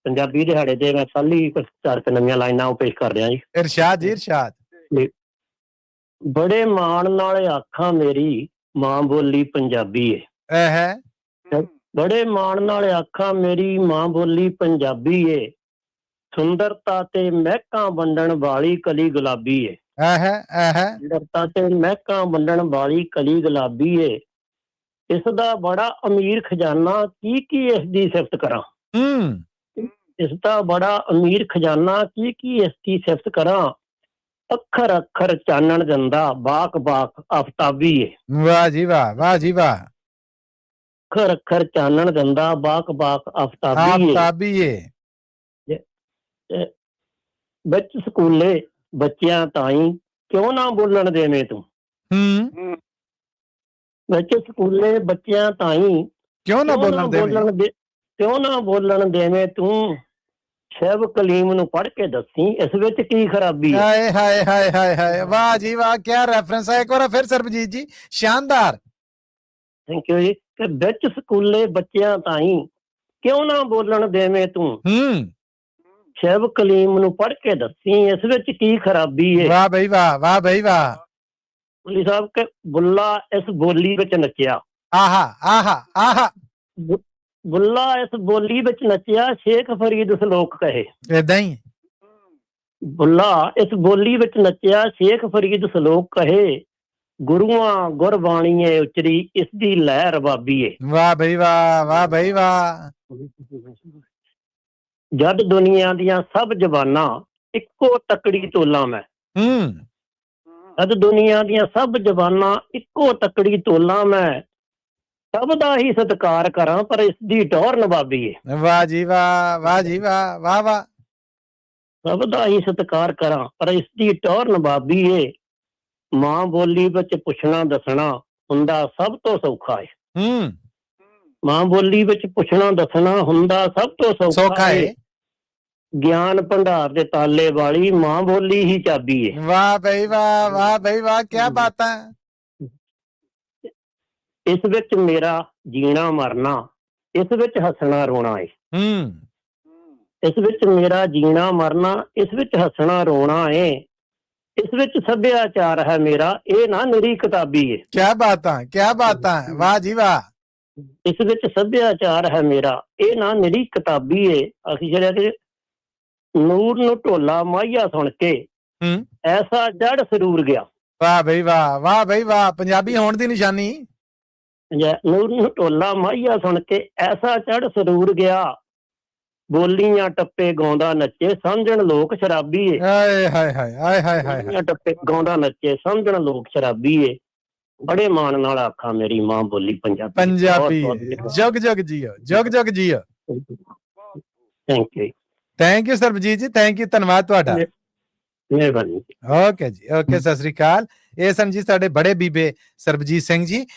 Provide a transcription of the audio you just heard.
ਪੰਜਾਬੀ ਦਿਹਾੜੇ ਤੇ ਮੈਂ ਸਾਲੀ ਕੁਝ 4 ਨਵੀਆਂ ਲਾਈਨਾਂ ਉਹ ਪੇਸ਼ ਕਰ ਰਿਹਾ ਜੀ। ਇਰਸ਼ਾਦ ਜੀ ਇਰਸ਼ਾਦ। ਬੜੇ ਮਾਣ ਨਾਲ ਆਖਾਂ ਮੇਰੀ ਮਾਂ ਬੋਲੀ ਪੰਜਾਬੀ ਏ। ਬੜੇ ਮਾਣ ਨਾਲ ਆਖਾਂ ਮੇਰੀ ਮਾਂ ਬੋਲੀ ਪੰਜਾਬੀ ਏ। ਸੁੰਦਰਤਾ ਤੇ ਮਹਿਕਾਂ ਵੰਡਣ ਵਾਲੀ ਕਲੀ ਗੁਲਾਬੀ ਏ। ਸੁੰਦਰਤਾ ਤੇ ਮਹਿਕਾਂ ਵੰਡਣ ਵਾਲੀ ਕਲੀ ਗੁਲਾਬੀ ਏ। ਇਸ ਦਾ ਬੜਾ ਅਮੀਰ ਖਜ਼ਾਨਾ, ਕੀ ਇਸ ਦੀ ਸਿਫਤ ਕਰਾਂ। ਇਸ ਦਾ ਬੜਾ ਅਮੀਰ ਖਜ਼ਾਨਾ, ਕੀ ਇਸ ਦੀ ਸਿਫਤ ਕਰਾਂ। ਅੱਖਰ ਅੱਖਰ ਚਾਨਣ ਦਿੰਦਾ, ਬਾਕ ਬਾਕ ਆਫਤਾਬੀ ਏ। ਵਾਹ ਜੀ ਵਾਹ, ਵਾਹ ਜੀ ਵਾਹ। ਅੱਖਰ ਅੱਖਰ ਚਾਨਣ ਦਿੰਦਾ, ਬਾਕ ਬਾਕ ਆਫਤਾਬੀ ਏ। ਵਿੱਚ ਸਕੂਲੇ ਬੱਚਿਆਂ ਤਾਈਂ ਕਿਉਂ ਨਾ ਬੋਲਣ ਦੇਵੇਂ ਤੂੰ। ਵਿੱਚ ਸਕੂਲੇ ਬੱਚਿਆਂ ਤਾਈਂ ਕਿਉਂ ਨਾ ਬੋਲਣ ਦੇਵੇਂ ਤੂੰ। ਸ਼ੈਬ ਕਲੀਮ ਨੂੰ ਪੜ੍ਹ ਕੇ ਦੱਸੀ ਇਸ ਵਿੱਚ ਕੀ ਖਰਾਬੀ ਹੈ। ਹਾਏ ਹਾਏ ਹਾਏ ਹਾਏ ਹਾਏ, ਵਾਹ ਜੀ ਵਾਹ, ਕੀ ਰੈਫਰੈਂਸ ਹੈ। ਇੱਕ ਵਾਰ ਫਿਰ ਸਰਬਜੀਤ ਜੀ, ਸ਼ਾਨਦਾਰ। ਥੈਂਕ ਯੂ ਜੀ। ਕਿ ਵਿੱਚ ਸਕੂਲੇ ਬੱਚਿਆਂ ਤਾਈਂ ਕਿਉਂ ਨਾ ਬੋਲਣ ਦੇਵੇਂ ਤੂੰ। ਸ਼ੈਬ ਕਲੀਮ ਨੂੰ ਪੜ੍ਹ ਕੇ ਦੱਸੀ ਇਸ ਵਿੱਚ ਕੀ ਖਰਾਬੀ ਹੈ। ਵਾਹ ਬਈ ਵਾਹ, ਵਾਹ ਬਈ ਵਾਹ। ਬੁੱਲੀ ਸਾਹਿਬ ਕਿ ਬੁੱਲਾ ਇਸ ਬੋਲੀ ਵਿੱਚ ਨੱਚਿਆ। ਆਹਾ ਆਹਾ ਆਹਾ। ਬੁੱਲਾ ਇਸ ਬੋਲੀ ਵਿੱਚ ਨੱਚਿਆ, ਸ਼ੇਖ ਫਰੀਦ ਸਲੋਕ ਕਹੇ। ਏਦਾਂ ਹੀ ਬੁੱਲਾ ਇਸ ਬੋਲੀ ਵਿੱਚ ਨੱਚਿਆ, ਸ਼ੇਖ ਫਰੀਦ ਸਲੋਕ ਕਹੇ। ਗੁਰੂਆਂ ਗੁਰਬਾਣੀਏ ਉਚਰੀ ਇਸ ਦੀ ਲਹਿ ਰਬਾਬੀ ਏ। ਵਾਹ ਬਈ ਵਾਹ, ਵਾਹ ਬਈ ਵਾਹ। ਜਦ ਦੁਨੀਆ ਦੀਆਂ ਸਭ ਜ਼ਬਾਨਾਂ ਇੱਕੋ ਤਕੜੀ ਤੋਲਾਂ ਮੈਂ। ਜਦ ਦੁਨੀਆ ਦੀਆਂ ਸਭ ਜ਼ਬਾਨਾਂ ਇੱਕੋ ਤਕੜੀ ਤੋਲਾਂ ਮੈਂ। ਸਭ ਦਾ ਹੀ ਸਤਿਕਾਰ ਕਰਾਂ ਪਰ ਇਸ ਦੀ ਟੌਰ ਨਵਾਬੀ ਏ। ਵਾਹ ਜੀ ਵਾਹ, ਵਾਹ ਜੀ ਵਾਹ, ਵਾਹ ਵਾਹ। ਸਭ ਦਾ ਹੀ ਸਤਿਕਾਰ ਕਰਾਂ ਪਰ ਇਸ ਦੀ ਟੌਰ ਨਵਾਬੀ ਏ। ਮਾਂ ਬੋਲੀ ਵਿੱਚ ਪੁੱਛਣਾ ਦੱਸਣਾ ਹੁੰਦਾ ਸਭ ਤੋਂ ਸੌਖਾ ਏ। ਮਾਂ ਬੋਲੀ ਵਿੱਚ ਪੁੱਛਣਾ ਦੱਸਣਾ ਹੁੰਦਾ ਸਭ ਤੋਂ ਸੌਖਾ ਏ। ਗਿਆਨ ਭੰਡਾਰ ਦੇ ਤਾਲੇ ਵਾਲੀ ਮਾਂ ਬੋਲੀ ਹੀ ਚਾਬੀ ਏ। ਵਾਹ ਬਈ ਵਾਹ, ਵਾਹ ਬਈ ਵਾਹ, ਕੀ ਬਾਤਾਂ। ਇਸ ਵਿੱਚ ਮੇਰਾ ਜੀਣਾ ਮਰਨਾ, ਇਸ ਵਿੱਚ ਹੱਸਣਾ ਰੋਣਾ ਏ। ਇਸ ਵਿੱਚ ਮੇਰਾ ਜੀਣਾ ਮਰਨਾ, ਇਸ ਵਿੱਚ ਹੱਸਣਾ ਰੋਣਾ ਏ। ਇਸ ਵਿੱਚ ਸੱਭਿਆਚਾਰ ਹੈ ਮੇਰਾ, ਇਹ ਨਾ ਨਿਰੀ ਕਿਤਾਬੀ ਏ। ਕੀ ਬਾਤਾਂ, ਕੀ ਬਾਤਾਂ, ਵਾਹ ਜੀ ਵਾਹ। ਇਸ ਵਿੱਚ ਸੱਭਿਆਚਾਰ ਹੈ ਮੇਰਾ, ਇਹ ਨਾ ਨਿਰੀ ਕਿਤਾਬੀ ਏ। ਅਸੀਂ ਜਿਹੜਾ ਕਿ ਨੂਰ ਨੂੰ ਢੋਲਾ ਮਾਹੀਆ ਸੁਣ ਕੇ ਐਸਾ ਜੜ ਸਰੂਰ ਗਿਆ। ਵਾਹ ਬਈ ਵਾਹ, ਵਾਹ ਬਈ ਵਾਹ, ਪੰਜਾਬੀ ਹੋਣ ਦੀ ਨਿਸ਼ਾਨੀ। ਨੂਰ ਨੂੰ ਢੋਲਾ ਮਾਹੀਆ ਸੁਣ ਕੇ ਐਸਾ ਚੜ ਸਰੂਰ ਗਿਆ। ਬੋਲੀਆਂ ਟੱਪੇ ਗਾਉਂਦਾ ਨੱਚੇ ਸਮਝਣ ਲੋਕ ਸ਼ਰਾਬੀ ਏ। ਹਾਏ ਹਾਏ ਹਾਏ ਹਾਏ ਹਾਏ ਹਾਏ। ਟੱਪੇ ਗਾਉਂਦਾ ਨੱਚੇ ਸਮਝਣ ਲੋਕ ਸ਼ਰਾਬੀ ਏ। ਬੜੇ ਮਾਣ ਨਾਲ ਆਖਾਂ ਮੇਰੀ ਮਾਂ ਬੋਲੀ ਪੰਜਾਬੀ। ਪੰਜਾਬੀ ਜਗ ਜਗ ਜੀਓ, ਜਗ ਜਗ JIO. Thank you, thank you Sarabjit ਜੀ, ਥੈਂਕ ਯੂ, ਧੰਨਵਾਦ ਤੁਹਾਡਾ। ਮਿਹਰਬਾਨੀ। ਓਕੇ ਜੀ, ਓਕੇ, ਸਤਿ ਸ੍ਰੀ ਅਕਾਲ। ਇਹ ਸਨ ਜੀ ਸਾਡੇ ਬੜੇ ਬੀਬੇ ਸਰਬਜੀਤ ਸਿੰਘ ਜੀ।